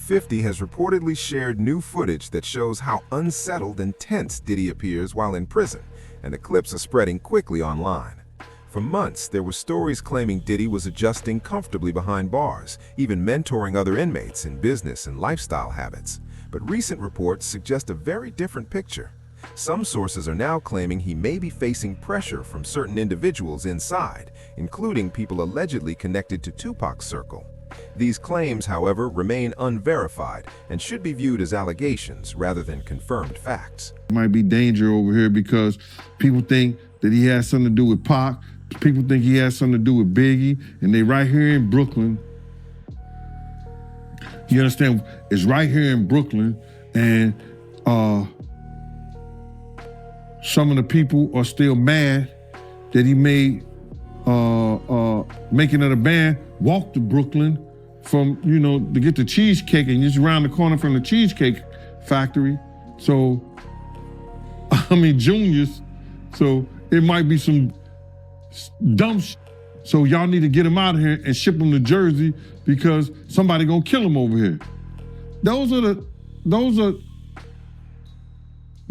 50 has reportedly shared new footage that shows how unsettled and tense Diddy appears while in prison, and the clips are spreading quickly online. For months, there were stories claiming Diddy was adjusting comfortably behind bars, even mentoring other inmates in business and lifestyle habits. But recent reports suggest a very different picture. Some sources are now claiming he may be facing pressure from certain individuals inside, including people allegedly connected to Tupac's circle. These claims, however, remain unverified and should be viewed as allegations rather than confirmed facts. Might be danger over here because people think that he has something to do with Pac. People think he has something to do with Biggie, and they right here in Brooklyn. You understand? It's right here in Brooklyn, and some of the people are still mad that he made Making of the Band walk to Brooklyn from, to get the cheesecake, and just around the corner from the Cheesecake Factory. So, Juniors. So it might be some dumb shit. So y'all need to get him out of here and ship him to Jersey because somebody gonna kill him over here. Those are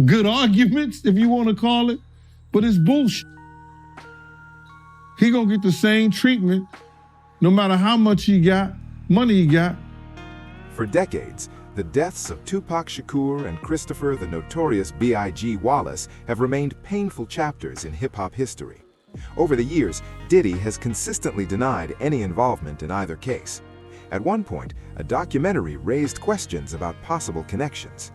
good arguments, if you want to call it, but it's bullshit. He gonna get the same treatment no matter how much money he got. For decades, the deaths of Tupac Shakur and Christopher the Notorious B.I.G. Wallace have remained painful chapters in hip-hop history. Over the years, Diddy has consistently denied any involvement in either case. At one point, a documentary raised questions about possible connections.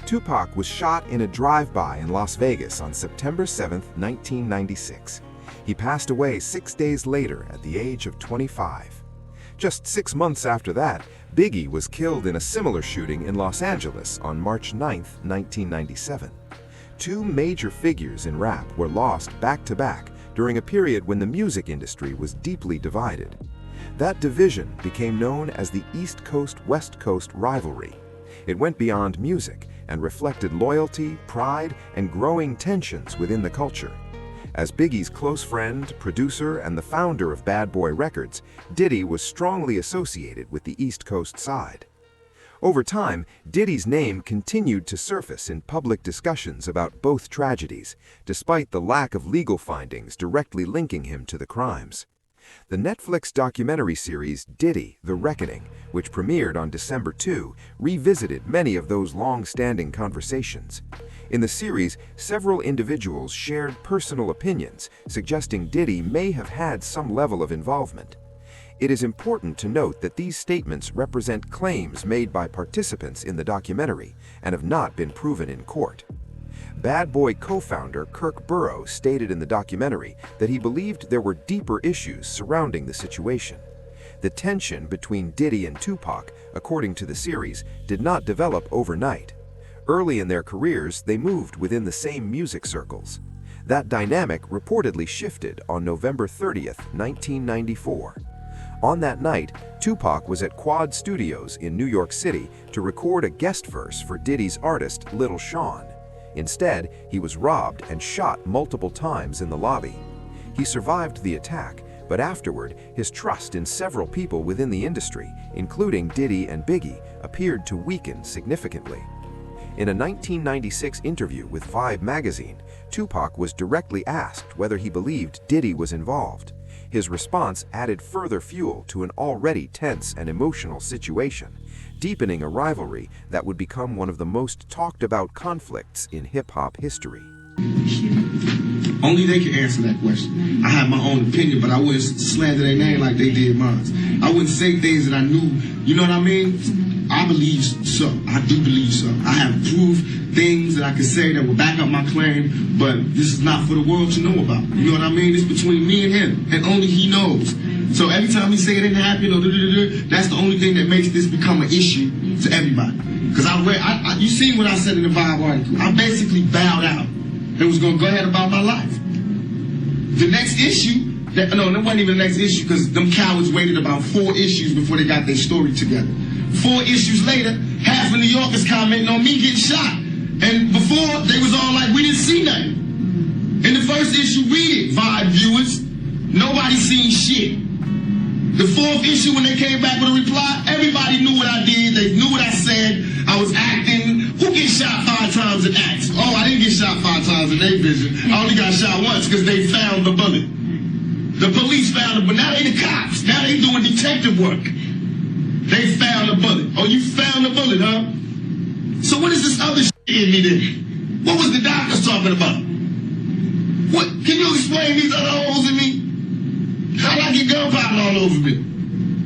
Tupac was shot in a drive-by in Las Vegas on September 7, 1996. He passed away 6 days later at the age of 25. Just 6 months after that, Biggie was killed in a similar shooting in Los Angeles on March 9, 1997. Two major figures in rap were lost back-to-back during a period when the music industry was deeply divided. That division became known as the East Coast-West Coast rivalry. It went beyond music and reflected loyalty, pride, and growing tensions within the culture. As Biggie's close friend, producer, and the founder of Bad Boy Records, Diddy was strongly associated with the East Coast side. Over time, Diddy's name continued to surface in public discussions about both tragedies, despite the lack of legal findings directly linking him to the crimes. The Netflix documentary series Diddy: The Reckoning, which premiered on December 2, revisited many of those long-standing conversations. In the series, several individuals shared personal opinions, suggesting Diddy may have had some level of involvement. It is important to note that these statements represent claims made by participants in the documentary and have not been proven in court. Bad Boy co-founder Kirk Burrows stated in the documentary that he believed there were deeper issues surrounding the situation. The tension between Diddy and Tupac, according to the series, did not develop overnight. Early in their careers, they moved within the same music circles. That dynamic reportedly shifted on November 30, 1994. On that night, Tupac was at Quad Studios in New York City to record a guest verse for Diddy's artist Little Sean. Instead, he was robbed and shot multiple times in the lobby. He survived the attack, but afterward, his trust in several people within the industry, including Diddy and Biggie, appeared to weaken significantly. In a 1996 interview with Vibe magazine, Tupac was directly asked whether he believed Diddy was involved. His response added further fuel to an already tense and emotional situation, deepening a rivalry that would become one of the most talked about conflicts in hip-hop history. Only they can answer that question. I have my own opinion, but I wouldn't slander their name like they did mine. I wouldn't say things that I knew, you know what I mean? I believe so. I do believe so. I have proof, things that I can say that will back up my claim, but this is not for the world to know about. You know what I mean? It's between me and him, and only he knows. So every time he say it didn't happen, that's the only thing that makes this become an issue to everybody. Because you seen what I said in the Vibe article. I basically bowed out and was going to go ahead about my life. The next issue, that wasn't even the next issue, because them cowards waited about 4 issues before they got their story together. 4 issues later, half of New York is commenting on me getting shot. And before, they was all like, we didn't see nothing. In the first issue, read it, Vibe viewers. Nobody seen shit. The 4th issue, when they came back with a reply, everybody knew what I did. They knew homicides in their vision. I only got shot once because they found the bullet. The police found it, but now they the cops. Now they doing detective work. They found the bullet. Oh, you found the bullet, huh? So what is this other shit in me then? What was the doctors talking about? What? Can you explain these other holes in me? How'd I get gunpowder all over me?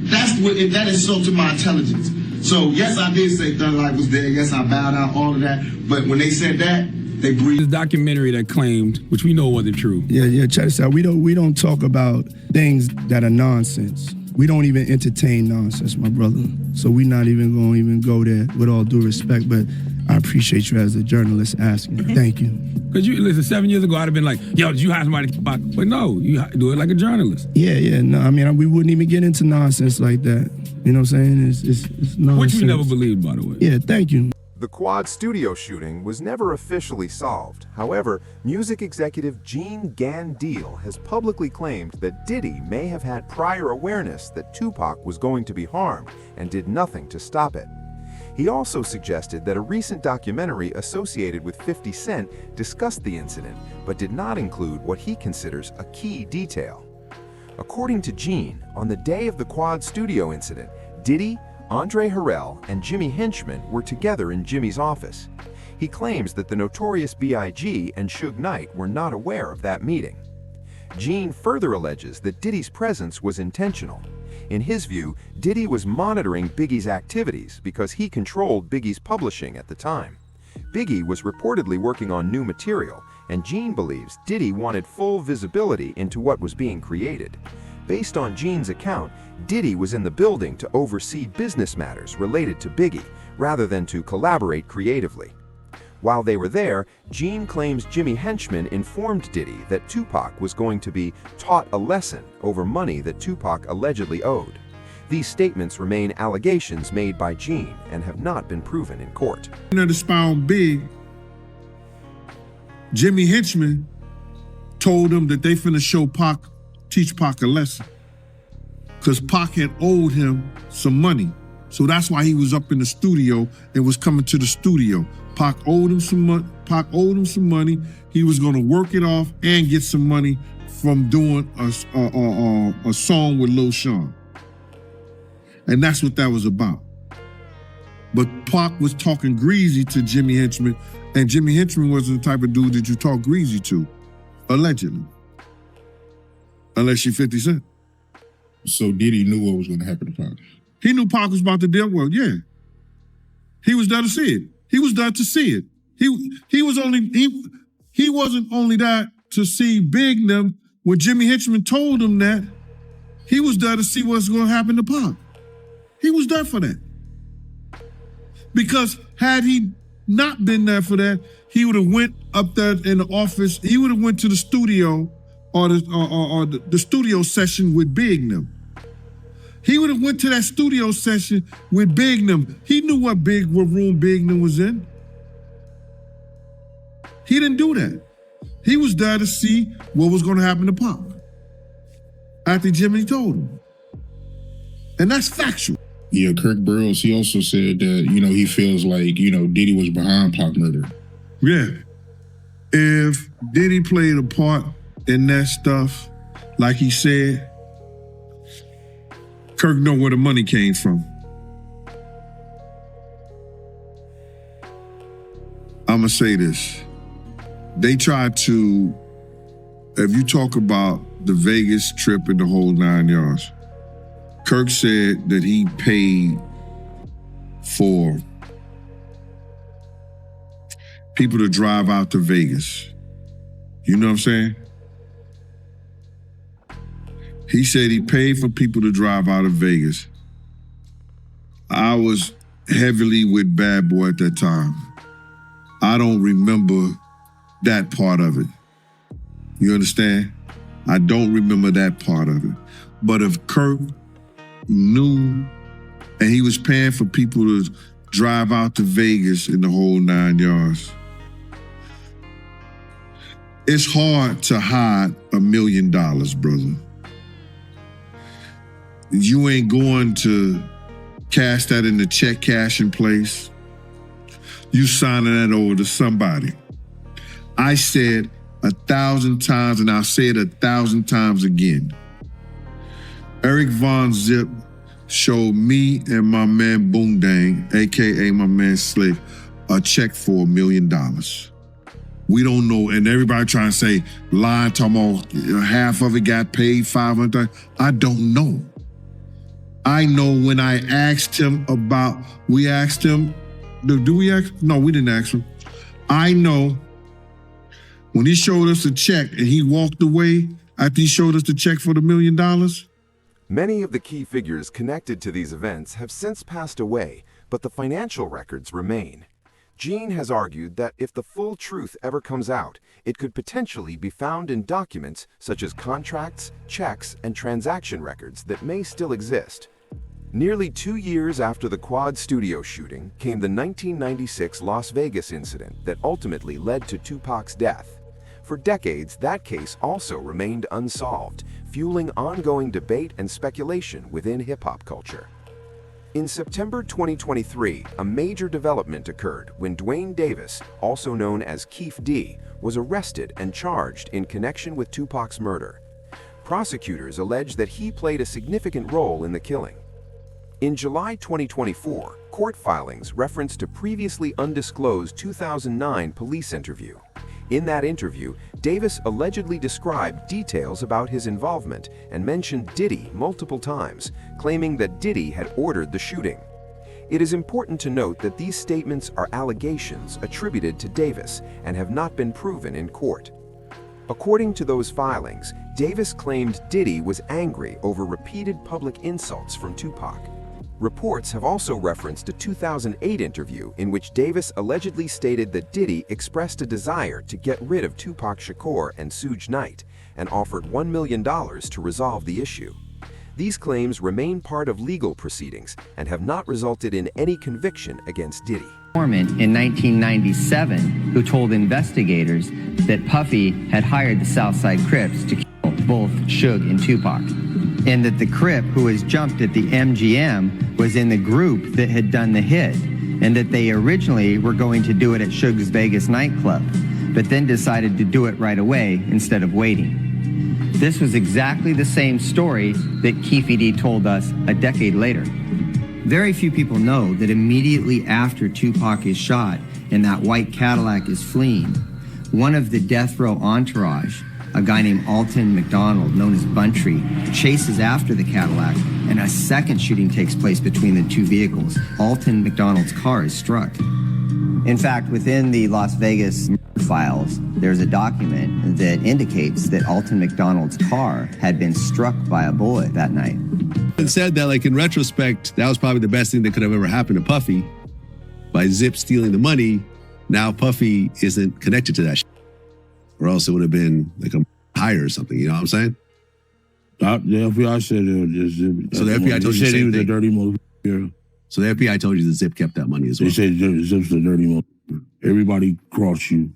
That insulted my intelligence. So yes, I did say Thug Life was there. Yes, I bowed out, all of that. But when they said that, they breathed. This documentary that claimed, which we know wasn't true. Yeah, check this out. We don't talk about things that are nonsense. We don't even entertain nonsense, my brother. So we're not even going to even go there, with all due respect. But I appreciate you as a journalist asking. Thank you. Because you listen, 7 years ago, I'd have been like, yo, did you hire somebody to back? But no, you do it like a journalist. Yeah. No, I mean, we wouldn't even get into nonsense like that. You know what I'm saying? It's nonsense. Which we never believed, by the way. Yeah, thank you. The Quad studio shooting was never officially solved. However, music executive Gene Gandil has publicly claimed that Diddy may have had prior awareness that Tupac was going to be harmed and did nothing to stop it. He also suggested that a recent documentary associated with 50 Cent discussed the incident, but did not include what he considers a key detail. According to Gene, on the day of the Quad studio incident, Diddy, Andre Harrell, and Jimmy Henchman were together in Jimmy's office. He claims that the Notorious B.I.G. and Suge Knight were not aware of that meeting. Gene further alleges that Diddy's presence was intentional. In his view, Diddy was monitoring Biggie's activities because he controlled Biggie's publishing at the time. Biggie was reportedly working on new material, and Gene believes Diddy wanted full visibility into what was being created. Based on Gene's account, Diddy was in the building to oversee business matters related to Biggie, rather than to collaborate creatively. While they were there, Gene claims Jimmy Henchman informed Diddy that Tupac was going to be taught a lesson over money that Tupac allegedly owed. These statements remain allegations made by Gene and have not been proven in court. Under the spy on Big, Jimmy Henchman told him that they finna teach Pac a lesson. Because Pac had owed him some money. So that's why he was up in the studio and was coming to the studio. Pac owed him some money. He was gonna work it off and get some money from doing a song with Lil Sean. And that's what that was about. But Pac was talking greasy to Jimmy Henchman, and Jimmy Henchman wasn't the type of dude that you talk greasy to, allegedly. Unless you're 50 Cent. So Diddy knew what was going to happen to Pac? He knew Pac was about to deal well, yeah. He was there to see it. He was there to see it. He wasn't only there to see Big them. When Jimmy Henchman told him that, he was there to see what's going to happen to Pac. He was there for that. Because had he not been there for that, he would have went up there in the office. He would have went to the studio or the studio session with Big them. He would have went to that studio session with Big them. He knew what room Big them was in. He didn't do that. He was there to see what was going to happen to Pac after Jimmy told him. And that's factual. Yeah, Kirk Burroughs, he also said that, he feels like, Diddy was behind Pac murder. Yeah. If Diddy played a part in that stuff, like he said, Kirk know where the money came from. I'ma say this. They tried to, if you talk about the Vegas trip and the whole 9 yards, Kirk said that he paid for people to drive out to Vegas. You know what I'm saying? He said he paid for people to drive out of Vegas. I was heavily with Bad Boy at that time. I don't remember that part of it. You understand? I don't remember that part of it. But if Kirk knew and he was paying for people to drive out to Vegas in the whole 9 yards, it's hard to hide $1 million, brother. You ain't going to cash that in the check cashing place. You signing that over to somebody. I said 1,000 times, and I'll say it 1,000 times again. Eric Von Zip showed me and my man Boondang, AKA my man Slick, a check for $1 million. We don't know, and everybody trying to say, lying, talking about half of it got paid, 500. I don't know. I know when I asked him about, we asked him, do we ask? No, we didn't ask him. I know when he showed us a check and he walked away after he showed us the check for the $1 million. Many of the key figures connected to these events have since passed away, but the financial records remain. Gene has argued that if the full truth ever comes out, it could potentially be found in documents such as contracts, checks, and transaction records that may still exist. Nearly 2 years after the Quad Studio shooting came the 1996 Las Vegas incident that ultimately led to Tupac's death. For decades, that case also remained unsolved, fueling ongoing debate and speculation within hip-hop culture. In September 2023, a major development occurred when Dwayne Davis, also known as Keef D, was arrested and charged in connection with Tupac's murder. Prosecutors allege that he played a significant role in the killing. In July 2024, court filings referenced a previously undisclosed 2009 police interview. In that interview, Davis allegedly described details about his involvement and mentioned Diddy multiple times, claiming that Diddy had ordered the shooting. It is important to note that these statements are allegations attributed to Davis and have not been proven in court. According to those filings, Davis claimed Diddy was angry over repeated public insults from Tupac. Reports have also referenced a 2008 interview in which Davis allegedly stated that Diddy expressed a desire to get rid of Tupac Shakur and Suge Knight and offered $1 million to resolve the issue. These claims remain part of legal proceedings and have not resulted in any conviction against Diddy. In 1997, who told investigators that Puffy had hired the Southside Crips to kill both Suge and Tupac, and that the Crip who was jumped at the MGM was in the group that had done the hit, and that they originally were going to do it at Suge's Vegas nightclub, but then decided to do it right away instead of waiting. This was exactly the same story that Keef D told us a decade later. Very few people know that immediately after Tupac is shot and that white Cadillac is fleeing, one of the death row entourage, a guy named Alton McDonald, known as Buntry, chases after the Cadillac, and a second shooting takes place between the two vehicles. Alton McDonald's car is struck. In fact, within the Las Vegas files, there's a document that indicates that Alton McDonald's car had been struck by a bullet that night. And said that, like, in retrospect, that was probably the best thing that could have ever happened to Puffy. By Zip stealing the money, now Puffy isn't connected to that shit. Or else it would have been like a hire or something, you know what I'm saying? The FBI said it was just Zip. So the FBI told you the he same was a thing? dirty motherfucker. So the FBI told you that Zip kept that money as well? They said Zip's a dirty motherfucker. Everybody crossed you.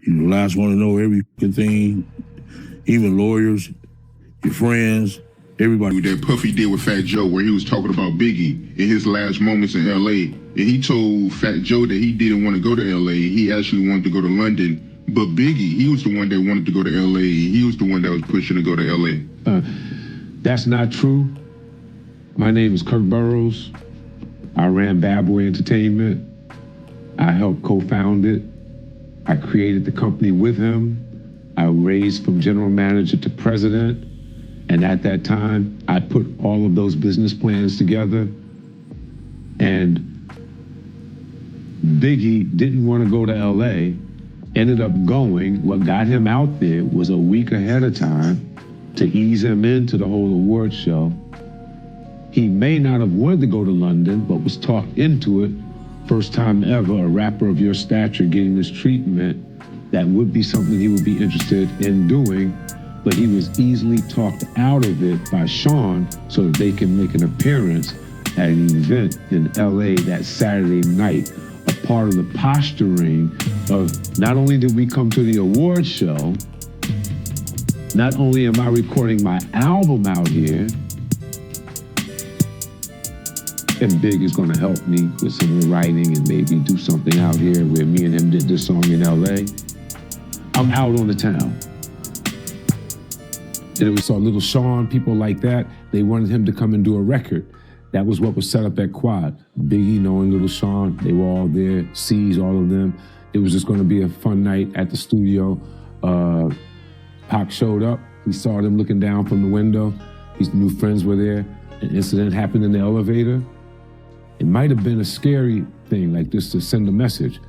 You're the last one to know every fucking thing, even lawyers, your friends, everybody. That Puffy did with Fat Joe, where he was talking about Biggie in his last moments in L.A. And he told Fat Joe that he didn't want to go to L.A. He actually wanted to go to London. But Biggie, he was the one that wanted to go to L.A. He was the one that was pushing to go to L.A. That's not true. My name is Kirk Burrows. I ran Bad Boy Entertainment. I helped co-found it. I created the company with him. I raised from general manager to president. And at that time, I put all of those business plans together. And Biggie didn't want to go to LA, ended up going. What got him out there was a week ahead of time to ease him into the whole award show. He may not have wanted to go to London, but was talked into it. First time ever, a rapper of your stature getting this treatment, that would be something he would be interested in doing, but he was easily talked out of it by Sean so that they can make an appearance at an event in LA that Saturday night. A part of the posturing of not only did we come to the award show, not only am I recording my album out here, and Big is gonna help me with some of the writing and maybe do something out here where me and him did this song in LA. I'm out on the town. And we saw Little Sean, people like that. They wanted him to come and do a record. That was what was set up at Quad. Biggie, knowing Little Sean, they were all there, C's, all of them. It was just gonna be a fun night at the studio. Pac showed up. He saw them looking down from the window. His new friends were there. An incident happened in the elevator. It might have been a scary thing, like just to send a message.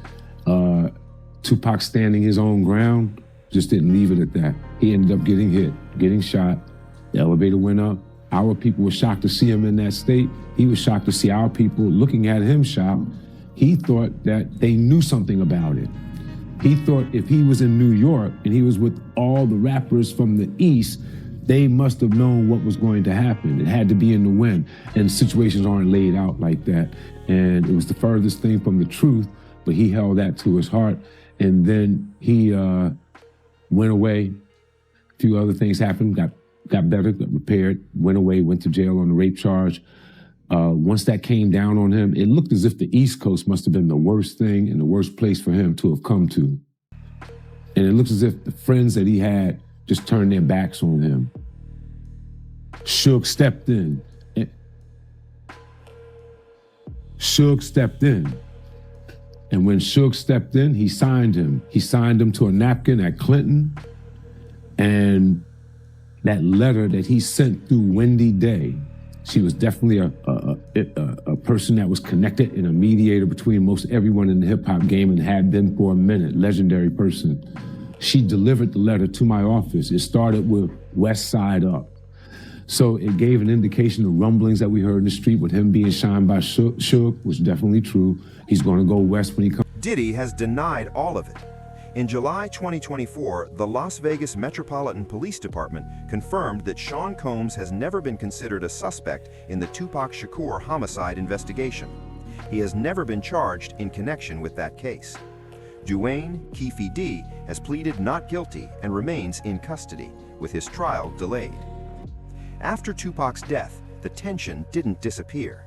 Tupac standing his own ground, just didn't leave it at that. He ended up getting hit, getting shot. The elevator went up. Our people were shocked to see him in that state. He was shocked to see our people looking at him shot. He thought that they knew something about it. He thought if he was in New York and he was with all the rappers from the East, they must have known what was going to happen. It had to be in the wind, and situations aren't laid out like that. And it was the furthest thing from the truth, but he held that to his heart. And then he went away. A few other things happened, got better, got repaired, went away, went to jail on a rape charge. Once that came down on him, it looked as if the East Coast must have been the worst thing and the worst place for him to have come to. And it looks as if the friends that he had just turned their backs on him. Suge stepped in. And when Suge stepped in, he signed him. He signed him to a napkin at Clinton. And that letter that he sent through Wendy Day, she was definitely a person that was connected and a mediator between most everyone in the hip hop game and had been for a minute, legendary person. She delivered the letter to my office. It started with West Side Up. So it gave an indication of rumblings that we heard in the street with him being shined by Suge was definitely true. He's gonna go west when he comes. Diddy has denied all of it. In July 2024, the Las Vegas Metropolitan Police Department confirmed that Sean Combs has never been considered a suspect in the Tupac Shakur homicide investigation. He has never been charged in connection with that case. Dwayne Keefe D has pleaded not guilty and remains in custody, with his trial delayed. After Tupac's death, the tension didn't disappear.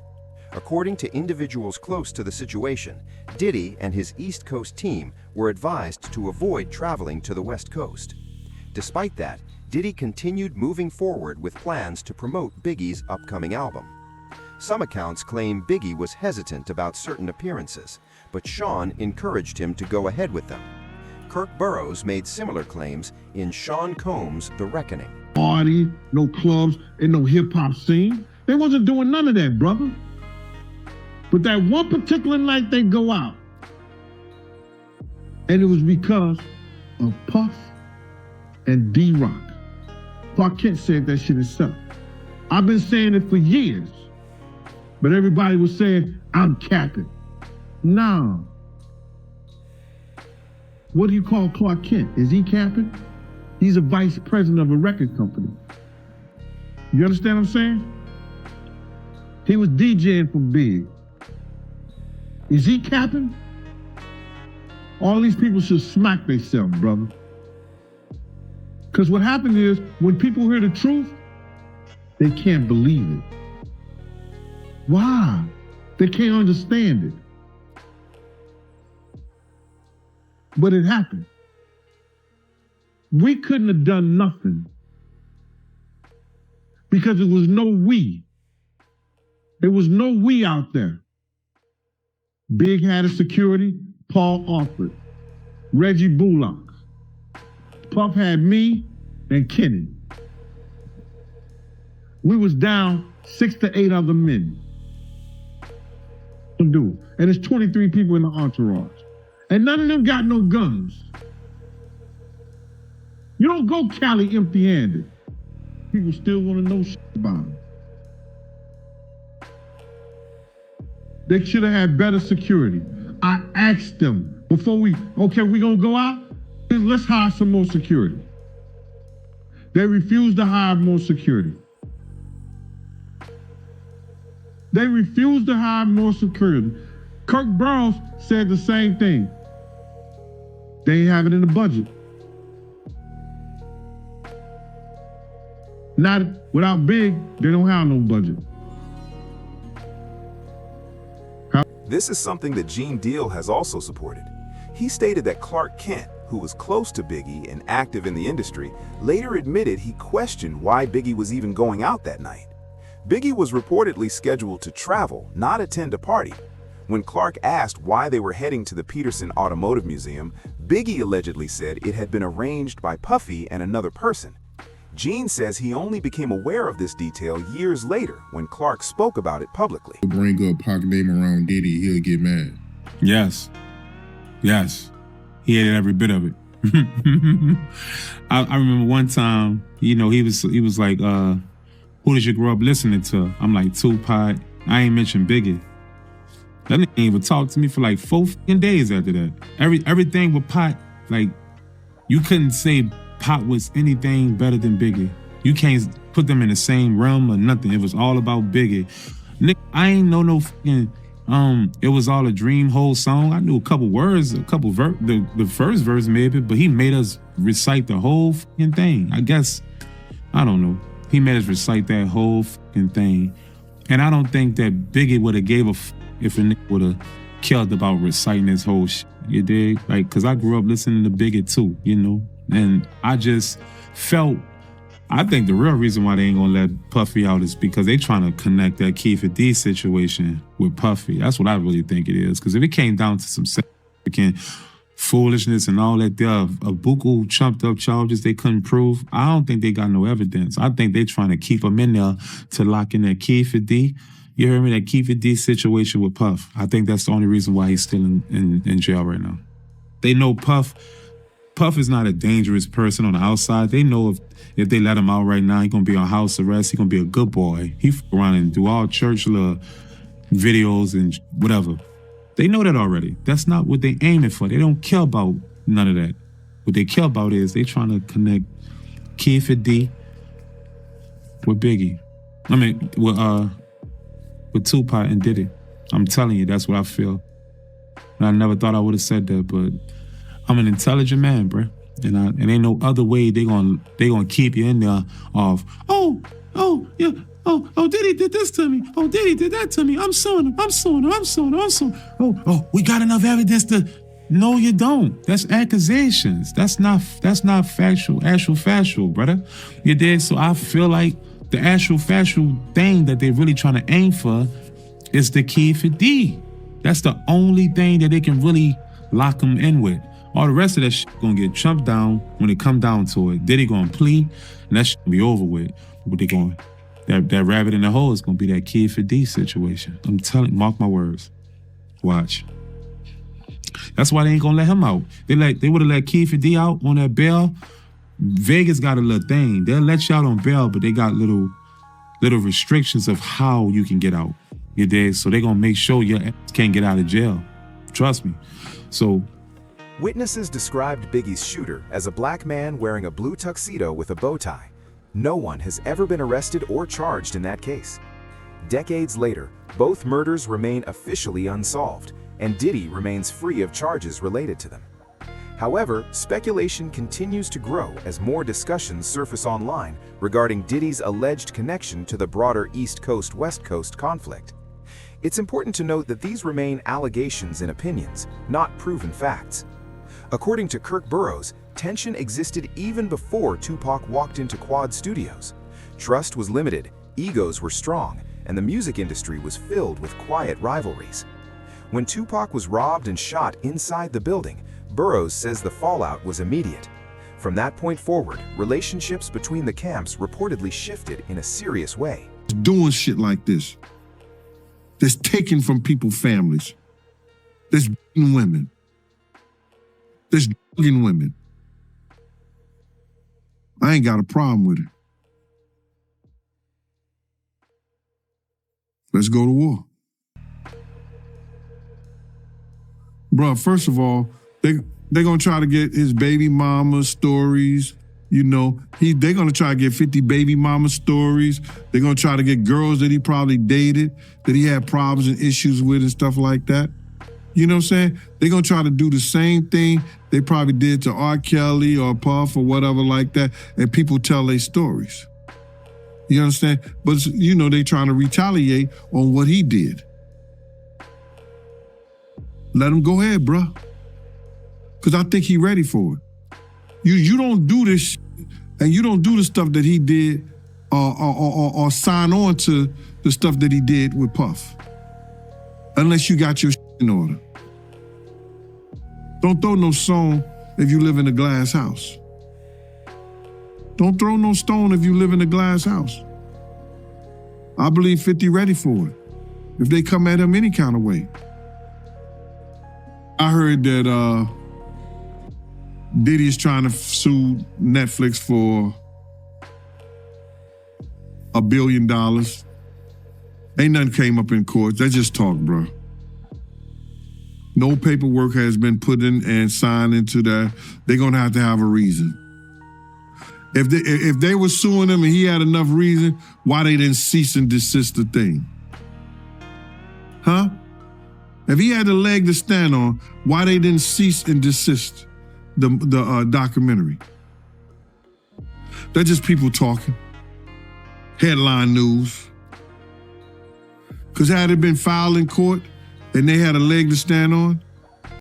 According to individuals close to the situation, Diddy and his East Coast team were advised to avoid traveling to the West Coast. Despite that, Diddy continued moving forward with plans to promote Biggie's upcoming album. Some accounts claim Biggie was hesitant about certain appearances, but Sean encouraged him to go ahead with them. Kirk Burroughs made similar claims in Sean Combs' The Reckoning. Party, no clubs, and no hip-hop scene. They wasn't doing none of that, brother. But that one particular night they go out, and it was because of Puff and D-Rock. Clark Kent said that shit himself. I've been saying it for years, but everybody was saying, I'm capping. No. What do you call Clark Kent? Is he capping? He's a vice president of a record company. You understand what I'm saying? He was DJing for Big. Is he capping? All these people should smack themselves, brother. Because what happened is, when people hear the truth, they can't believe it. Why? They can't understand it. But it happened. We couldn't have done nothing because there was no we. There was no we out there. Big had a security, Paul offered. Reggie Bullock. Puff had me and Kenny. We was down 6 to 8 other men. And there's 23 people in the entourage. And none of them got no guns. You don't go Cali empty-handed. People still want to know shit about it. They should have had better security. I asked them before we gonna go out? Let's hire some more security. They refused to hire more security. They refused to hire more security. Kirk Burroughs said the same thing. They ain't have it in the budget. Not without Big, they don't have no budget. This is something that Gene Deal has also supported. He stated that Clark Kent, who was close to Biggie and active in the industry, later admitted he questioned why Biggie was even going out that night. Biggie was reportedly scheduled to travel, not attend a party. When Clark asked why they were heading to the Peterson Automotive Museum, Biggie allegedly said it had been arranged by Puffy and another person. Gene says he only became aware of this detail years later when Clark spoke about it publicly. Bring up Pac name around Diddy, he'll get mad. Yes. Yes. He hated every bit of it. I remember one time, he was like, who did you grow up listening to? I'm like, Tupac. I ain't mentioned Biggie. That nigga ain't even talk to me for like 4 days after that. Everything with Pac, like, you couldn't say Pac was anything better than Biggie. You can't put them in the same realm or nothing. It was all about Biggie. Nigga, I ain't know no fucking, it was all a dream whole song. I knew a couple words, the first verse maybe, but he made us recite the whole fucking thing. I guess, I don't know. He made us recite that whole fucking thing. And I don't think that Biggie would have gave a fuck if a nigga would have killed about reciting his whole shit. You dig? Like, cause I grew up listening to Biggie too, And I just felt, I think the real reason why they ain't gonna let Puffy out is because they trying to connect that Keefer D situation with Puffy. That's what I really think it is. Cause if it came down to some significant foolishness and all that, there are a buku chumped up charges they couldn't prove, I don't think they got no evidence. I think they trying to keep him in there to lock in that Keefer D. You hear me? That Keefer D situation with Puff. I think that's the only reason why he's still in jail right now. They know Puff is not a dangerous person on the outside. They know if they let him out right now, he's gonna be on house arrest. He's gonna be a good boy. He fuck around and do all church videos and whatever. They know that already. That's not what they aiming for. They don't care about none of that. What they care about is they trying to connect Keefer D with Biggie. I mean, with Tupac and Diddy. I'm telling you, that's what I feel. And I never thought I would have said that, but I'm an intelligent man, bro. And ain't no other way they gonna keep you in there of, yeah, Diddy did this to me. Oh, Diddy did that to me. I'm suing him. Oh, we got enough evidence to. No, you don't. That's accusations. That's not factual, brother. You did. So I feel like the actual factual thing that they're really trying to aim for is the Keefer D. That's the only thing that they can really lock him in with. All the rest of that shit gonna get chumped down when it come down to it. Diddy gonna plead, and that shit gonna be over with. What they going? That rabbit in the hole is gonna be that Keefer D situation. I'm telling you, mark my words. Watch. That's why they ain't gonna let him out. They would have let Keefer D out on that bail. Vegas got a little thing. They'll let you out on bail, but they got little restrictions of how you can get out. You dig? So they gonna make sure your ass can't get out of jail. Trust me. So witnesses described Biggie's shooter as a black man wearing a blue tuxedo with a bow tie. No one has ever been arrested or charged in that case. Decades later, both murders remain officially unsolved, and Diddy remains free of charges related to them. However, speculation continues to grow as more discussions surface online regarding Diddy's alleged connection to the broader East Coast-West Coast conflict. It's important to note that these remain allegations and opinions, not proven facts. According to Kirk Burroughs, tension existed even before Tupac walked into Quad Studios. Trust was limited, egos were strong, and the music industry was filled with quiet rivalries. When Tupac was robbed and shot inside the building, Burroughs says the fallout was immediate. From that point forward, relationships between the camps reportedly shifted in a serious way. Doing shit like this, that's taking from people's families, that's beating women, that's drugging women. I ain't got a problem with it. Let's go to war. Bruh, first of all, they're gonna try to get his baby mama stories. They're gonna try to get 50 baby mama stories. They're gonna try to get girls that he probably dated, that he had problems and issues with and stuff like that. You know what I'm saying? They're gonna try to do the same thing they probably did to R. Kelly or Puff or whatever like that, and people tell their stories. You understand? But they trying to retaliate on what he did. Let him go ahead, bruh. Because I think he ready for it. You don't do this shit, and you don't do the stuff that he did or sign on to the stuff that he did with Puff. Unless you got your shit in order. Don't throw no stone if you live in a glass house. Don't throw no stone if you live in a glass house. I believe 50 ready for it. If they come at him any kind of way. I heard that Diddy is trying to sue Netflix for $1 billion. Ain't nothing came up in court. That's just talk, bro. No paperwork has been put in and signed into that. They're gonna have to have a reason. If they were suing him and he had enough reason, why they didn't cease and desist the thing? Huh? If he had a leg to stand on, why they didn't cease and desist the documentary? They're just people talking. Headline news. Because had it been filed in court and they had a leg to stand on,